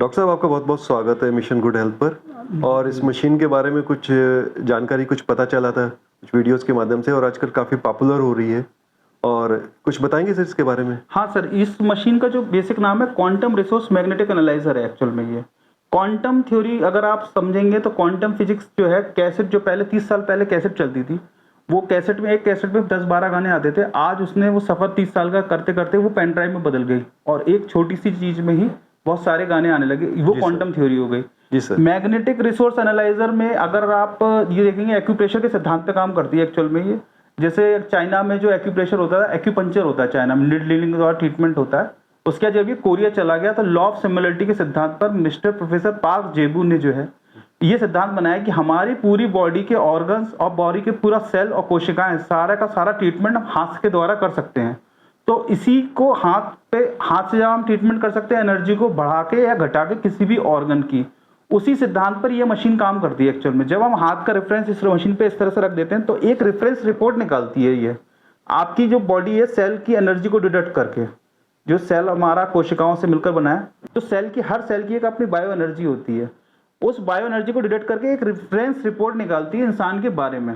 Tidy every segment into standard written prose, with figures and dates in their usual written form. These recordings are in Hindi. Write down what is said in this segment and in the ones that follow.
डॉक्टर साहब, आपका बहुत-बहुत स्वागत है मिशन गुड हेल्थ पर। और इस मशीन के बारे में कुछ जानकारी कुछ पता चला था कुछ वीडियोस के माध्यम से, और आजकल काफ़ी पॉपुलर हो रही है। और कुछ बताएँगे सर इसके बारे में? हाँ सर, इस मशीन का जो बेसिक नाम है क्वांटम रिसोर्स मैग्नेटिक एनालाइजर है एक्चुअल में ये। क्वांटम थ्योरी अगर आप समझेंगे तो क्वांटम फिजिक्स जो है, कैसेट जो पहले 30 साल पहले कैसेट चलती थी, वो कैसेट में एक कैसेट में 10-12 गाने आते थे। आज उसने वो सफ़र 30 साल का करते-करते वो पेन ड्राइव में बदल गई और एक छोटी-सी चीज़ में ही बहुत सारे गाने आने लगे। वो जी क्वांटम थ्योरी हो गई। जी सर। मैग्नेटिक रिसोर्स एनालाइजर में अगर आप ये देखेंगे, एक्यूप्रेशर के सिद्धांत पे काम करती है एक्चुअल में ये। जैसे चाइना में जो एक्यूप्रेशर होता है, एक्यूपंक्चर होता है चाइना में, नीडलिंग के द्वारा ट्रीटमेंट होता है। उसके बाद जब ये कोरिया चला गया तो लॉ ऑफ सिमिलरिटी के सिद्धांत पर मिस्टर प्रोफेसर पार्क जेबू ने जो है ये सिद्धांत बनाया कि हमारी पूरी बॉडी के ऑर्गन्स और बॉडी के पूरा सेल और कोशिकाएं सारा का सारा ट्रीटमेंट हम हाथ के द्वारा कर सकते हैं। तो इसी को हाथ से जब हम ट्रीटमेंट कर सकते हैं, एनर्जी को बढ़ा के या घटा के किसी भी ऑर्गन की, उसी सिद्धांत पर ये मशीन काम करती है एक्चुअल में। जब हम हाथ का रेफरेंस इस मशीन पे इस तरह से रख देते हैं तो एक रेफरेंस रिपोर्ट निकालती है ये आपकी जो बॉडी है सेल की एनर्जी को डिटेक्ट करके। जो सेल हमारा कोशिकाओं से मिलकर बना है, तो सेल की हर सेल की एक अपनी बायो एनर्जी होती है। उस बायो एनर्जी को डिटेक्ट करके एक रेफरेंस रिपोर्ट निकालती है इंसान के बारे में।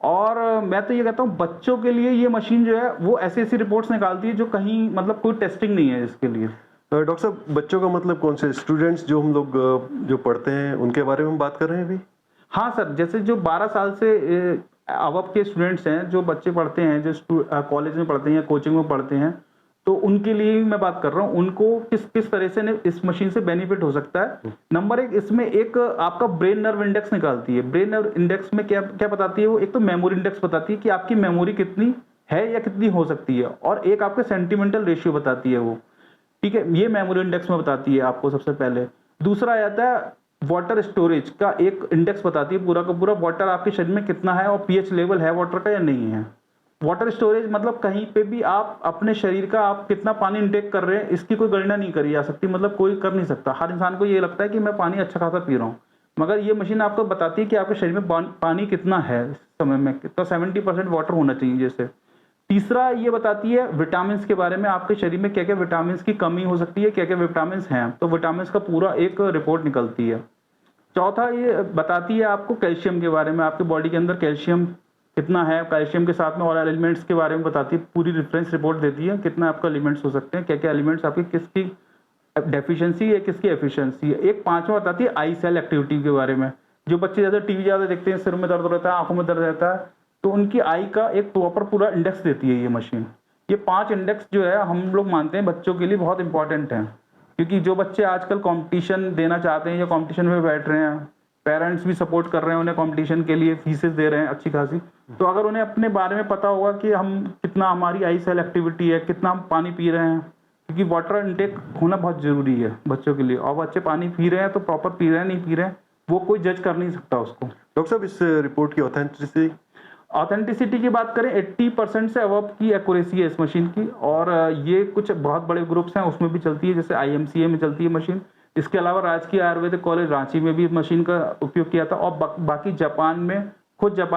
और मैं तो ये कहता हूँ बच्चों के लिए ये मशीन जो है वो ऐसी रिपोर्ट्स निकालती है जो कहीं मतलब कोई टेस्टिंग नहीं है इसके लिए। डॉक्टर साहब, बच्चों का मतलब कौन से स्टूडेंट्स जो हम लोग जो पढ़ते हैं उनके बारे में हम बात कर रहे हैं अभी? हाँ सर, जैसे जो 12 साल से अबव के स्टूडेंट्स हैं, जो बच्चे पढ़ते हैं, जो कॉलेज में पढ़ते हैं या कोचिंग में पढ़ते हैं, तो उनके लिए ही मैं बात कर रहा हूँ। उनको किस किस तरह से इस मशीन से बेनिफिट हो सकता है। नंबर एक, इसमें एक आपका ब्रेन नर्व इंडेक्स निकालती है। ब्रेन नर्व इंडेक्स में क्या क्या बताती है वो? एक तो मेमोरी इंडेक्स बताती है कि आपकी मेमोरी कितनी है या कितनी हो सकती है, और एक आपके सेंटिमेंटल रेशियो बताती है वो। ठीक है, ये मेमोरी इंडेक्स में बताती है आपको सबसे पहले। दूसरा आता है वाटर स्टोरेज का एक इंडेक्स बताती है, पूरा का पूरा वाटर आपके शरीर में कितना है और पीएच लेवल है वाटर का या नहीं है। वाटर स्टोरेज मतलब कहीं पे भी आप अपने शरीर का आप कितना पानी इंटेक कर रहे हैं इसकी कोई गणना नहीं करी जा सकती, मतलब कोई कर नहीं सकता। हर इंसान को ये लगता है कि मैं पानी अच्छा खासा पी रहा हूँ, मगर ये मशीन आपको बताती है कि आपके शरीर में पानी कितना है इस समय में। तो 70% वाटर होना चाहिए जैसे। तीसरा ये बताती है विटामिन के बारे में, आपके शरीर में क्या क्या विटामिन की कमी हो सकती है, क्या क्या विटामिन हैं, तो विटामिन का पूरा एक रिपोर्ट निकलती है। चौथा ये बताती है आपको कैल्शियम के बारे में, आपके बॉडी के अंदर कैल्शियम कितना है, कैल्शियम के साथ में और एलिमेंट्स के बारे में बताती है, पूरी रेफरेंस रिपोर्ट देती है कितना आपका एलिमेंट्स हो सकते हैं, क्या क्या एलिमेंट्स आपकी किसकी डेफिशिएंसी है, किसकी एफिशिएंसी है। एक पांचवा बताती है आई सेल एक्टिविटी के बारे में। जो बच्चे ज़्यादा टीवी ज़्यादा देखते हैं, सिर में दर्द रहता है, आंखों में दर्द रहता है, तो उनकी आई का एक प्रॉपर पूरा इंडेक्स देती है ये मशीन। ये 5 इंडेक्स जो है हम लोग मानते हैं बच्चों के लिए बहुत इंपॉर्टेंट हैं, क्योंकि जो बच्चे आजकल कंपटीशन देना चाहते हैं या कंपटीशन में बैठ रहे हैं, पेरेंट्स भी सपोर्ट कर रहे हैं उन्हें, कंपटीशन के लिए फीसेस दे रहे हैं अच्छी खासी, तो अगर उन्हें अपने बारे में पता होगा कि हम कितना हमारी आई सेल एक्टिविटी है, कितना हम पानी पी रहे हैं, क्योंकि वाटर इंटेक होना बहुत ज़रूरी है बच्चों के लिए। और बच्चे पानी पी रहे हैं तो प्रॉपर पी रहे हैं नहीं पी रहे हैं वो कोई जज कर नहीं सकता उसको। डॉक्टर साहब, इस रिपोर्ट की ऑथेंटिसिटी की बात करें, 80% से अबव की एक्यूरेसी है इस मशीन की। और ये कुछ बहुत बड़े ग्रुप्स हैं उसमें भी चलती है, जैसे IMCA में चलती है मशीन। इसके अलावा राजकीय आयुर्वेदिक कॉलेज रांची में भी इस मशीन का उपयोग किया था। और बाकी जापान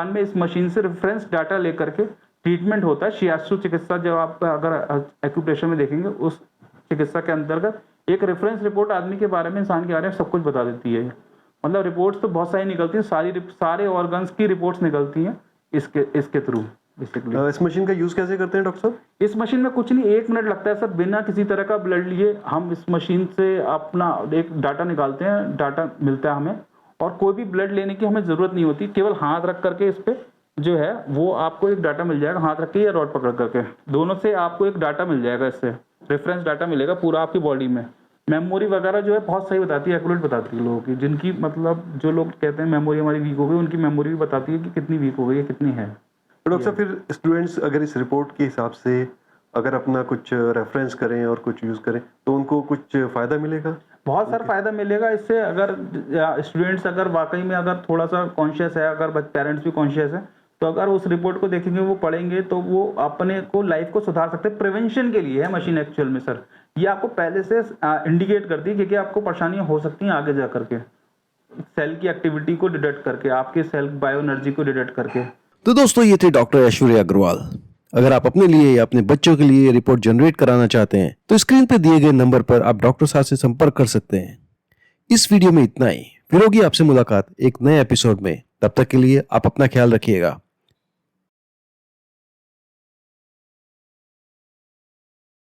में इस मशीन से रेफरेंस डाटा लेकर के ट्रीटमेंट होता है। शियासु चिकित्सा जब आप अगर एक्यूप्रेशर में देखेंगे, उस चिकित्सा के अंतर्गत एक रेफरेंस रिपोर्ट आदमी के बारे में, इंसान के बारे में सब कुछ बता देती है। मतलब रिपोर्ट्स तो बहुत सारी निकलती हैं, सारे ऑर्गन्स की रिपोर्ट्स निकलती हैं इसके थ्रू बेसिकली। इस मशीन का यूज कैसे करते हैं डॉक्टर साहब? इस मशीन में कुछ नहीं, 1 मिनट लगता है सर। बिना किसी तरह का ब्लड लिए हम इस मशीन से अपना एक डाटा निकालते हैं, डाटा मिलता है हमें, और कोई भी ब्लड लेने की हमें जरूरत नहीं होती। केवल हाथ रख करके इस पे जो है वो आपको एक डाटा मिल जाएगा, हाथ रख के या रॉड पकड़ करके, दोनों से आपको एक डाटा मिल जाएगा, इससे रेफरेंस डाटा मिलेगा पूरा आपकी बॉडी में। मेमोरी वगैरह जो है बहुत सही बताती है, एक्यूरेट बताती है लोगों की, जिनकी मतलब जो लोग कहते हैं मेमोरी हमारी वीक हो गई, उनकी मेमोरी भी बताती है कि कितनी वीक हो गई है, कितनी है। डॉक्टर साहब, फिर स्टूडेंट्स अगर इस रिपोर्ट के हिसाब से अगर अपना कुछ रेफरेंस करें और कुछ यूज़ करें तो उनको कुछ फ़ायदा मिलेगा? बहुत सारा फ़ायदा मिलेगा इससे। अगर स्टूडेंट्स अगर वाकई में अगर थोड़ा सा कॉन्शियस है, अगर पेरेंट्स भी कॉन्शियस है, तो अगर उस रिपोर्ट को देखेंगे, वो पढ़ेंगे, तो वो अपने को लाइफ को सुधार सकते हैं। प्रिवेंशन के लिए है मशीन एक्चुअल में सर। ये आपको पहले से इंडिकेट करती है क्योंकि आपको परेशानियां हो सकती हैं आगे जा करके, सेल की एक्टिविटी को डिटेक्ट करके, आपके सेल बायो एनर्जी को डिटेक्ट करके। तो दोस्तों, ये थे डॉक्टर ऐश्वर्या अग्रवाल। अगर आप अपने लिए या अपने बच्चों के लिए रिपोर्ट जनरेट कराना चाहते हैं तो स्क्रीन पर दिए गए नंबर पर आप डॉक्टर साहब से संपर्क कर सकते हैं। इस वीडियो में इतना ही। फिर होगी आपसे मुलाकात एक नए एपिसोड में। तब तक के लिए आप अपना ख्याल रखिएगा।